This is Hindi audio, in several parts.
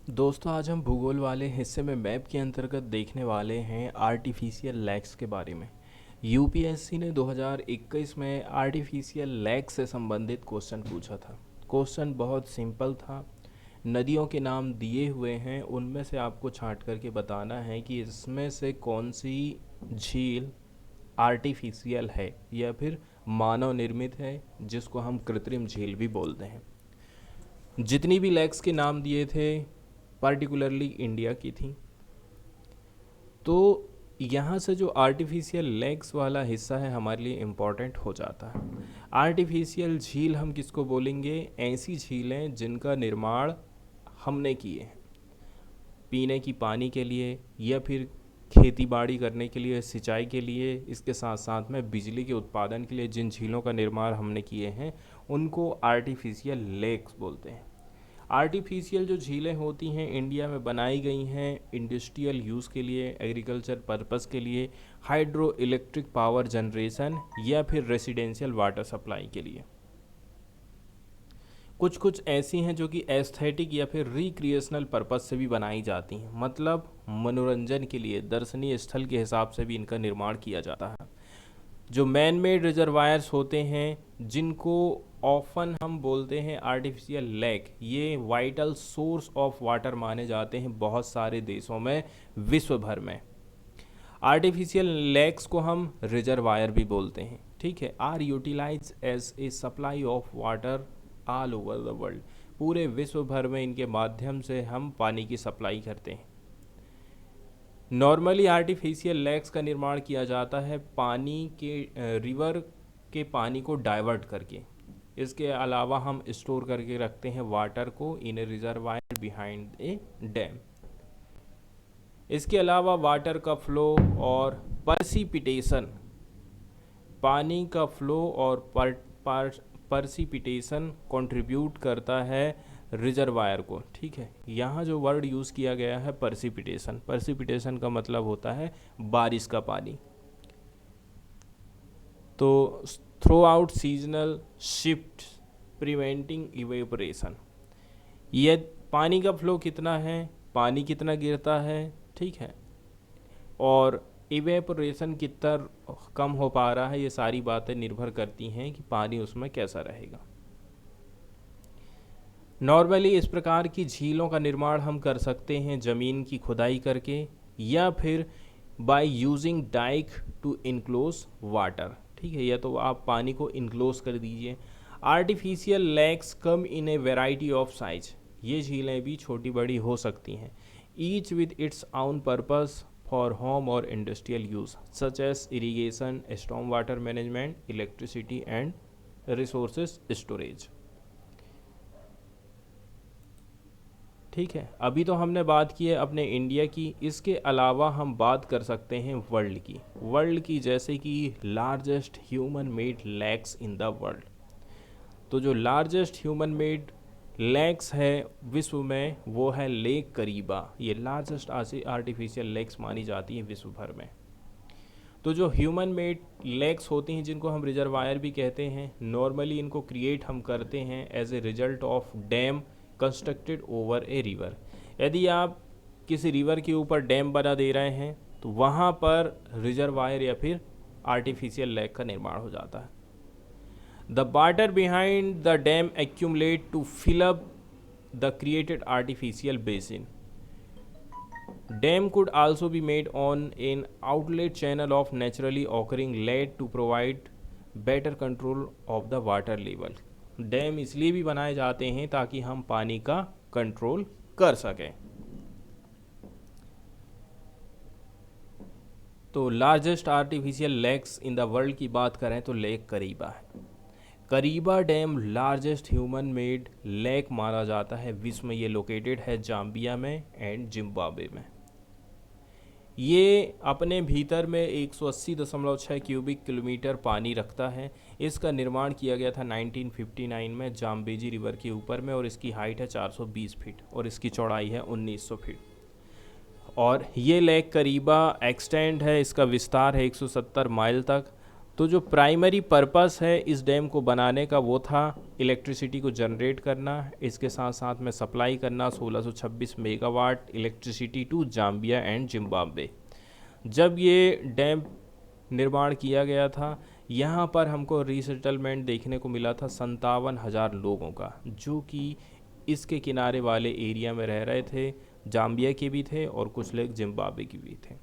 दोस्तों, आज हम भूगोल वाले हिस्से में मैप के अंतर्गत देखने वाले हैं आर्टिफिशियल लैक्स के बारे में। यूपीएससी ने 2021 में आर्टिफिशियल लैक्स से संबंधित क्वेश्चन पूछा था। क्वेश्चन बहुत सिंपल था। नदियों के नाम दिए हुए हैं, उनमें से आपको छांट करके बताना है कि इसमें से कौन सी झील आर्टिफिशियल है या फिर मानव निर्मित है, जिसको हम कृत्रिम झील भी बोलते हैं। जितनी भी लेक्स के नाम दिए थे पार्टिकुलरली इंडिया की थी। तो यहाँ से जो आर्टिफिशियल लेक्स वाला हिस्सा है हमारे लिए इम्पॉर्टेंट हो जाता है। आर्टिफिशियल झील हम किसको बोलेंगे? ऐसी झीलें जिनका निर्माण हमने किए हैं, पीने की पानी के लिए या फिर खेती बाड़ी करने के लिए, सिंचाई के लिए, इसके साथ साथ में बिजली के उत्पादन के लिए जिन झीलों का निर्माण हमने किए हैं उनको आर्टिफिशियल लेक्स बोलते हैं। आर्टिफिशियल जो झीलें होती हैं इंडिया में बनाई गई हैं इंडस्ट्रियल यूज़ के लिए, एग्रीकल्चर पर्पस के लिए, हाइड्रो इलेक्ट्रिक पावर जनरेशन या फिर रेसिडेंशियल वाटर सप्लाई के लिए। कुछ कुछ ऐसी हैं जो कि एस्थेटिक या फिर रिक्रिएशनल पर्पस से भी बनाई जाती हैं, मतलब मनोरंजन के लिए, दर्शनीय स्थल के हिसाब से भी इनका निर्माण किया जाता है। जो मैन मेड रिजर्वायर्स होते हैं जिनको ऑफन हम बोलते हैं आर्टिफिशियल लेक, ये वाइटल सोर्स ऑफ वाटर माने जाते हैं बहुत सारे देशों में, विश्व भर में। आर्टिफिशियल लेक्स को हम रिजर्वायर भी बोलते हैं, ठीक है। Are utilize as a supply of water all over the world. पूरे विश्व भर में इनके माध्यम से हम पानी की सप्लाई करते हैं। नॉर्मली आर्टिफिशियल लेक्स का निर्माण किया जाता है पानी के रिवर के पानी को डाइवर्ट करके। इसके अलावा हम स्टोर करके रखते हैं वाटर को इन ए रिजर्वायर बिहाइंड ए डैम। इसके अलावा वाटर का फ्लो और परसिपिटेशन, पानी का फ्लो और परसिपिटेशन कंट्रीब्यूट करता है रिजर्वायर को, ठीक है। यहाँ जो वर्ड यूज़ किया गया है परसिपिटेशन, परसिपिटेशन का मतलब होता है बारिश का पानी। तो throughout seasonal shift preventing evaporation, ये पानी का फ्लो कितना है, पानी कितना गिरता है, ठीक है, और इवेपोरेशन कितना कम हो पा रहा है, ये सारी बातें निर्भर करती हैं कि पानी उसमें कैसा रहेगा। नॉर्मली इस प्रकार की झीलों का निर्माण हम कर सकते हैं ज़मीन की खुदाई करके या फिर by using dike to enclose water, ठीक है, या तो आप पानी को इनक्लोज कर दीजिए। Artificial lakes come in a variety of size, ये झीलें भी छोटी बड़ी हो सकती हैं, each with its own purpose for home और industrial use such as irrigation, storm water management, electricity and resources storage. ठीक है, अभी तो हमने बात की है अपने इंडिया की, इसके अलावा हम बात कर सकते हैं वर्ल्ड की जैसे कि largest human made lakes in the world. तो जो लार्जेस्ट ह्यूमन मेड लेक्स है विश्व में वो है लेक करीबा। ये लार्जेस्ट आर्टिफिशियल लेक्स मानी जाती है विश्व भर में। तो जो ह्यूमन मेड लेक्स होती हैं जिनको हम रिजर्वायर भी कहते हैं, नॉर्मली इनको क्रिएट हम करते हैं as a result of dam constructed over a river. यदि आप किसी रिवर के ऊपर डैम बना दे रहे हैं तो वहाँ पर रिजर्वायर या फिर आर्टिफिशियल लेक का निर्माण हो जाता है। The water behind the dam accumulate to fill up the created artificial basin. Dam could also be made on an outlet channel of naturally occurring lead to provide better control of the water level. Dam इसलिए भी बनाए जाते हैं ताकि हम पानी का कंट्रोल कर सकें। तो largest artificial lakes in the world की बात करें तो लेक करीबा है। Kariba dam largest human made lake माना जाता है विश्व में। ये लोकेटेड है जाम्बिया में एंड जिम्बाब्वे में। ये अपने भीतर में 180.6 क्यूबिक किलोमीटर पानी रखता है। इसका निर्माण किया गया था 1959 में जाम्बेजी रिवर के ऊपर में, और इसकी हाइट है 420 फीट और इसकी चौड़ाई है 1900 फीट। और ये लेक करीबा एक्सटेंड है, इसका विस्तार है 170 माइल तक, तो जो प्राइमरी पर्पस है इस डैम को बनाने का वो था इलेक्ट्रिसिटी को जनरेट करना, इसके साथ साथ में सप्लाई करना 1626 megawatt electricity to Zambia and Zimbabwe. जब ये डैम निर्माण किया गया था, यहाँ पर हमको रीसेटलमेंट देखने को मिला था 57,000 लोगों का, जो कि इसके किनारे वाले एरिया में रह रहे थे। जाम्बिया के भी थे और कुछ लोग जिम्बाब्वे के भी थे।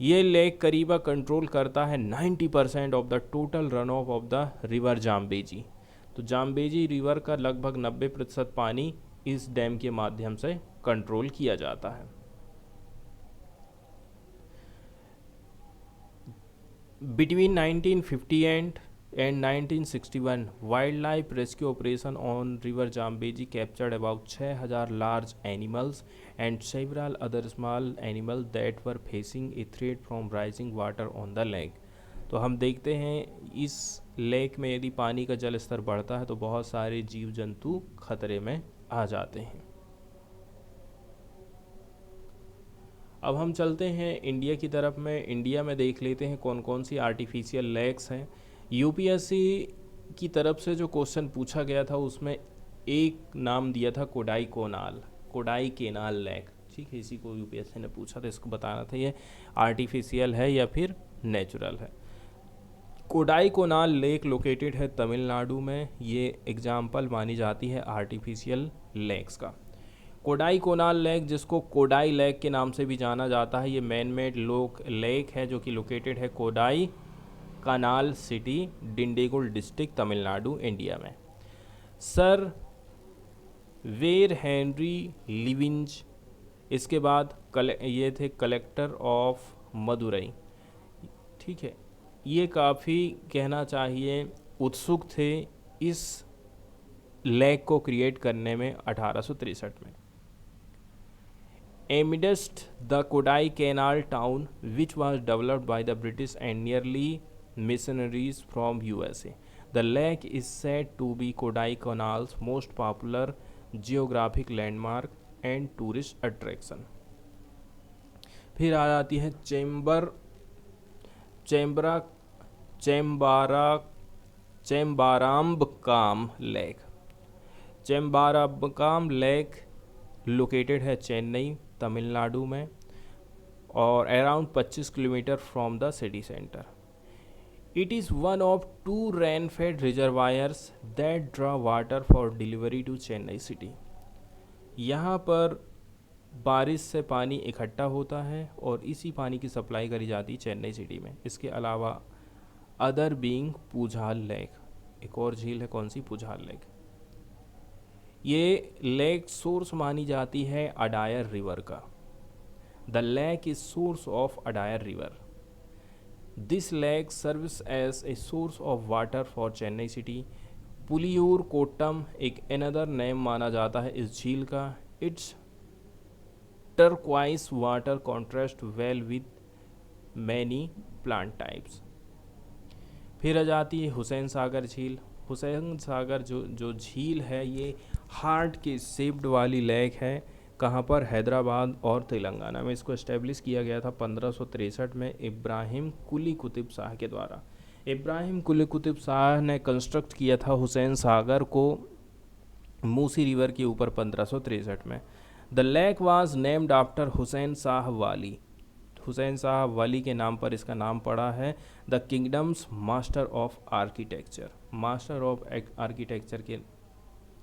ये लेक करीबा कंट्रोल करता है 90% of the total run of the river Zambezi. तो जाम्बेजी रिवर का लगभग 90% पानी इस डैम के माध्यम से कंट्रोल किया जाता है। Between 1958 and 1961, wildlife rescue operation on River Zambezi captured about 6,000 large animals and several other small animals that were facing a threat from rising water on the lake. तो हम देखते हैं इस लेक में यदि पानी का जल स्तर बढ़ता है तो बहुत सारे जीव जंतु खतरे में आ जाते हैं। अब हम चलते हैं इंडिया की तरफ में। इंडिया में देख लेते हैं कौन कौन सी आर्टिफिशियल लेक्स हैं। यूपीएससी की तरफ से जो क्वेश्चन पूछा गया था उसमें एक नाम दिया था कोडाई केनाल लेक। ठीक है, इसी को यूपीएससी ने पूछा था, इसको बताना था ये आर्टिफिशियल है या फिर नेचुरल है। कोडाई कोनाल लेक लोकेटेड है तमिलनाडु में। ये एग्जाम्पल मानी जाती है आर्टिफिशियल लेक्स का। कोडाई कोनाल लेक, जिसको कोडाई लेक के नाम से भी जाना जाता है, ये मैन मेड लेक है जो कि लोकेटेड है Kodaikanal city, Dindigul district, Tamil Nadu, India में। सर वेर हेनरी लिविंज, इसके बाद ये थे कलेक्टर ऑफ मदुरई। ठीक है, ये काफ़ी कहना चाहिए उत्सुक थे इस लेक को क्रिएट करने में 1863 में। Amidst the Kodai Canal town, which was developed by the British and nearly missionaries from USA, the lake is said to be Kodai Canal's most popular geographic landmark and tourist attraction. फिर आ जाती है Chembarambakkam lake. Chembarambakkam lake located है चेन्नई, तमिलनाडु में, और around 25 kilometre from the city centre. It is one of 2 rain fed reservoirs that draw water for delivery to Chennai city. यहाँ पर बारिश से पानी इकट्ठा होता है और इसी पानी की सप्लाई करी जाती है चेन्नई सिटी में। इसके अलावा अदर बीइंग पूझाल लेक, एक और झील है, कौन सी? पूझाल लेक। ये लेक सोर्स मानी जाती है अडायर रिवर का। The lake is source of Adyar river. This lake serves as a source of water for Chennai city. Puliyur Kottam एक अनदर नेम माना जाता है इस झील का। Its turquoise water contrast well with many plant types. फिर आ जाती है हुसैन सागर झील। हुसैन सागर जो झील है ये हार्ट के शेप्ड वाली लेक है। कहाँ पर? हैदराबाद और तेलंगाना में। इसको इस्टेब्लिश किया गया था 1563 में इब्राहिम कुली कुतुब शाह के द्वारा। इब्राहिम कुली कुतुब शाह ने कंस्ट्रक्ट किया था हुसैन सागर को मूसी रिवर के ऊपर 1563 में। The lake was named after Hussain Shah वाली। हुसैन शाह वाली के नाम पर इसका नाम पड़ा है। The kingdoms master of architecture, master of architecture के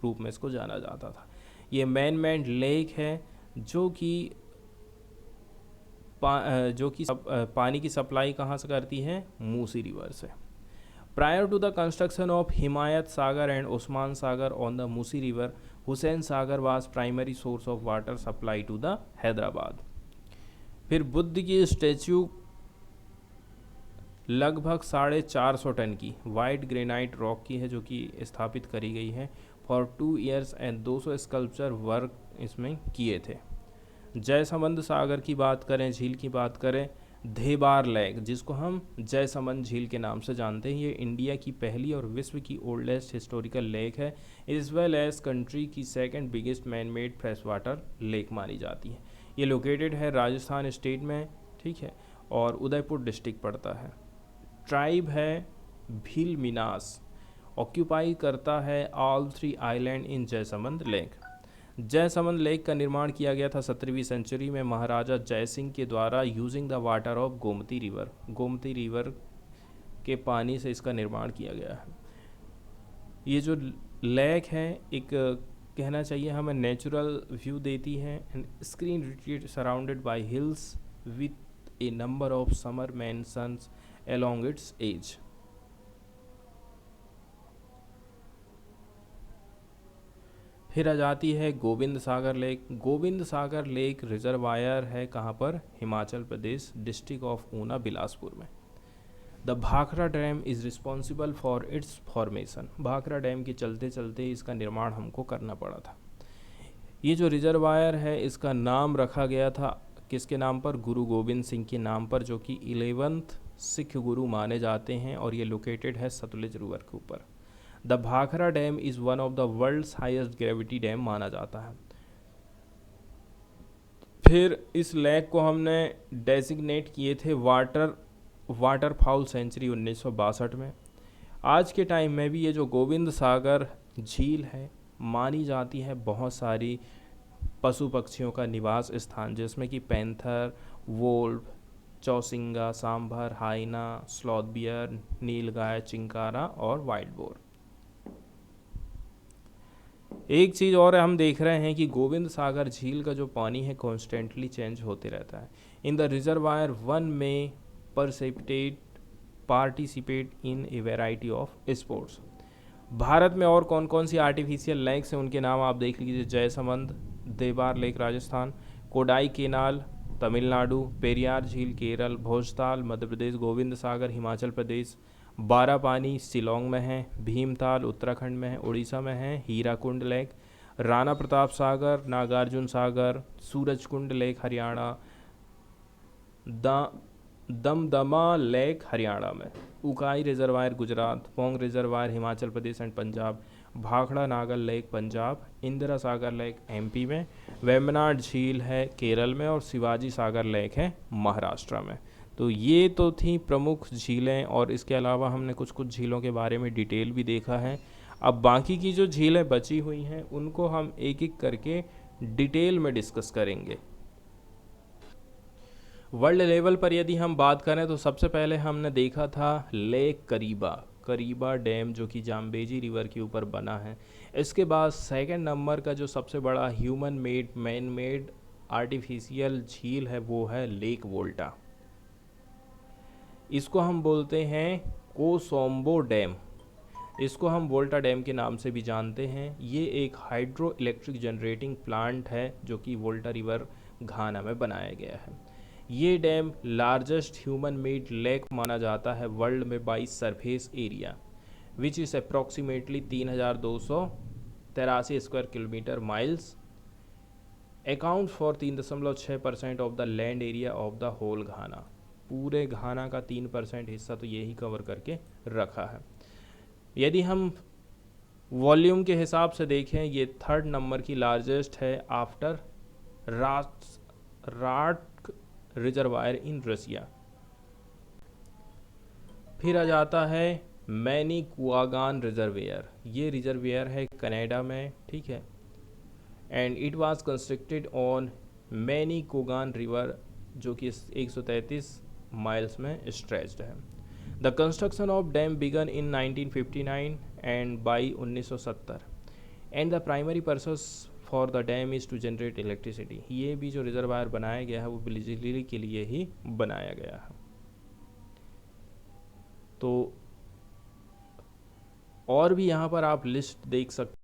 रूप में इसको जाना जाता था। ये मैन मेड लेक है जो कि पानी की सप्लाई कहाँ से करती है? मूसी रिवर से। Prior to the construction of Himayat Sagar and Osman Sagar on the Musi river, Hussain Sagar was primary source of water supply to the Hyderabad. फिर बुद्ध की स्टैच्यू लगभग 450 टन की वाइट ग्रेनाइट रॉक की है जो कि स्थापित करी गई है for 2 years and 200 sculpture work इसमें किए थे। जयसमंद सागर की बात करें, झील की बात करें, धेबार लेक जिसको हम जयसमंद झील के नाम से जानते हैं, ये इंडिया की पहली और विश्व की ओल्डेस्ट हिस्टोरिकल लेक है, इज वेल एज कंट्री की second biggest man made fresh water lake मानी जाती है। ये लोकेटेड है राजस्थान स्टेट में, ठीक है, और उदयपुर डिस्ट्रिक्ट पड़ता है। ट्राइब है भील मिनास ऑक्यूपाई करता है all three island in Jaisamand lake. Jaisamand lake का निर्माण किया गया था 17वीं सेंचुरी में महाराजा जयसिंह के द्वारा using the water of Gomti river. Gomti river के पानी से इसका निर्माण किया गया है। ये जो लेक है एक कहना चाहिए हमें नेचुरल व्यू देती है and screen retreat surrounded by hills with A number of summer मैंसन्स along its edge। फिर आ जाती है गोविंद सागर लेक। गोविंद सागर लेक रिजर्वायर है कहाँ पर? हिमाचल प्रदेश, डिस्ट्रिक्ट ऑफ ऊना, बिलासपुर में। The Bhakra dam is responsible for its formation. Bhakra dam के चलते चलते इसका निर्माण हमको करना पड़ा था। ये जो रिजर्वायर है इसका नाम रखा गया था किसके नाम पर? गुरु गोविंद सिंह के नाम पर, जो कि 11th सिख गुरु माने जाते हैं, और ये लोकेटेड है सतलुज रिवर के ऊपर। The Bhakra dam is one of the world's highest gravity dam माना जाता है। फिर इस लेक को हमने डेजिग्नेट किए थे वाटरफाउल सेंचुरी 1962 में। आज के टाइम में भी ये जो गोविंद सागर झील है मानी जाती है बहुत सारी पशु पक्षियों का निवास स्थान, जिसमें कि panther, wolves, chousingha, sambar, hyena, sloth bear, nilgai, chinkara और वाइल्ड बोर। एक चीज़ और हम देख रहे हैं कि गोविंद सागर झील का जो पानी है कॉन्स्टेंटली चेंज होते रहता है। इन द रिजर्वायर वन में participate in a variety of sports. Bharat में और कौन कौन सी आर्टिफिशियल लेक्स हैं उनके नाम आप देख लीजिए। जयसमंद, देवार लेक राजस्थान, कोडाई केनाल तमिलनाडु, पेरियार झील केरल, भोजताल मध्य प्रदेश, गोविंद सागर हिमाचल प्रदेश, बारापानी शिलोंग में है, भीमताल उत्तराखंड में है, उड़ीसा में है, Hirakud lake, Rana Pratap Sagar, Nagarjuna Sagar, Surajkund lake Haryana, Damdama lake Haryana में, Ukai reservoir Gujarat, Pong reservoir Himachal Pradesh and Punjab, Bhakra Nagar lake Punjab, Indira Sagar lake MP में, वेम्बनाड झील है केरल में, और शिवाजी सागर लेक है महाराष्ट्र में। तो ये तो थी प्रमुख झीलें, और इसके अलावा हमने कुछ कुछ झीलों के बारे में डिटेल भी देखा है। अब बाकी की जो झीलें बची हुई हैं उनको हम एक एक करके डिटेल में डिस्कस करेंगे। वर्ल्ड लेवल पर यदि हम बात करें तो सबसे पहले हमने देखा था लेक करीबा डैम, जो कि जाम्बेजी रिवर के ऊपर बना है। इसके बाद सेकंड नंबर का जो सबसे बड़ा मैन मेड आर्टिफिशियल झील है वो है लेक वोल्टा। इसको हम बोलते हैं कोसोम्बो डैम, इसको हम वोल्टा डैम के नाम से भी जानते हैं। ये एक हाइड्रो इलेक्ट्रिक जनरेटिंग प्लांट है जो कि वोल्टा रिवर घाना में बनाया गया है। ये dam largest human made lake माना जाता है वर्ल्ड में by surface area, which is approximately 3283 square kilometre miles, account for 3.6% of the land area of the whole Ghana. पूरे घाना का 3% हिस्सा तो यही कवर करके रखा है। यदि हम वॉल्यूम के हिसाब से देखें, ये थर्ड नंबर की लार्जेस्ट है after Rat reservoir in Russia. फिर आ जाता है मैनीकुआगान रिजर्वेयर। ये रिजर्वेयर है कनाडा में, ठीक है, and it was constructed on Manicouagan river, जो कि 133 माइल्स में स्ट्रेच्ड है। The construction of dam began in 1959 and by 1970 and the primary purpose for the dam is to generate electricity. ये भी जो रिजर्वायर बनाया गया है वो बिजली के लिए ही बनाया गया है। तो और भी यहाँ पर आप लिस्ट देख सकते